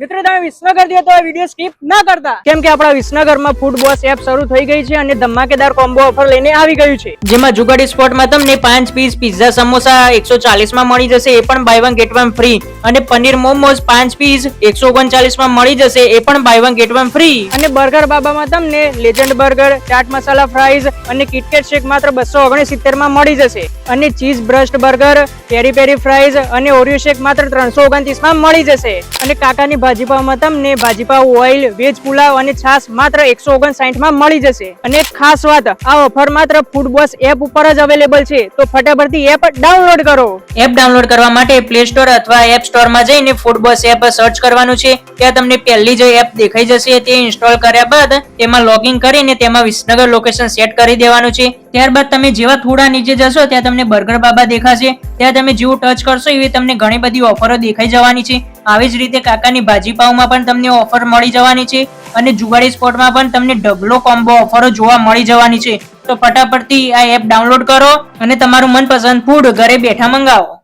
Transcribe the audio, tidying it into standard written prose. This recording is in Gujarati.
મિત્રો તમે વિસનગર જઈએ તો વિડીયો સ્કીપ ના કરતા, કેમ કે આપણા વિસનગરમાં ફૂડ બોસ એપ શરૂ થઈ ગઈ છે અને ધમાકેદાર કોમ્બો ઓફર લઈને આવી ગયું છે, જેમાં જુગાડી સ્પોટમાં તમને 5 પીસ પિઝા સમોસા 140 માં મળી જશે, એ પણ buy one get one free, અને પનીર મોમોસ 5 પીસ 139 માં મળી જશે, એ પણ buy one get one free, અને બર્ગર બાબામાં તમને legend burger, chaat masala fries અને કિટકેટ શેક માત્ર 269 માં મળી જશે, અને ચીઝ બ્રસ્ટ બર્ગર, પેરી પેરી ફ્રાઈઝ અને ઓરિયો શેક માત્ર 329 માં મળી જશે, અને કાકાની ભાજીપાવમાં તમને ભાજીપાવ ઓઇલ, વેજ પુલાવ અને છાશ માત્ર 159 માં મળી જશે. અને એક ખાસ વાત, આ ઓફર માત્ર ફૂડ બોસ એપ ઉપર જ અવેલેબલ છે, તો ફટાફટથી એપ ડાઉનલોડ કરો. એપ ડાઉનલોડ કરવા માટે પ્લે સ્ટોર અથવા એપ સ્ટોર માં જઈને ફૂડ બોસ એપ સર્ચ કરવાનું છે. ત્યાં તમને પહેલી જ એપ દેખાઈ જશે. તે ઇન્સ્ટોલ કર્યા બાદ તેમાં લોગિન કરીને તેમાં વિસનગર લોકેશન સેટ કરી દેવાનું છે. ત્યારબાદ તમે જેવા થોડા નીચે જશો ત્યાં તમને બર્ગર બાબા દેખાશે. ત્યાં તમે જેવું ટચ કરશો એવી તમને ઘણી બધી ઓફરો દેખાઈ જવાની છે. આવી જ રીતે કાકાની ભાજીપાવમાં પણ તમને ઓફર મળી જવાની છે, અને જુગાડી સ્પોટમાં પણ તમને ડબલો કોમ્બો ઓફરો જોવા મળી જવાની છે. તો ફટાફટથી આ એપ ડાઉનલોડ કરો અને તમારું મનપસંદ ફૂડ ઘરે બેઠા મંગાવો.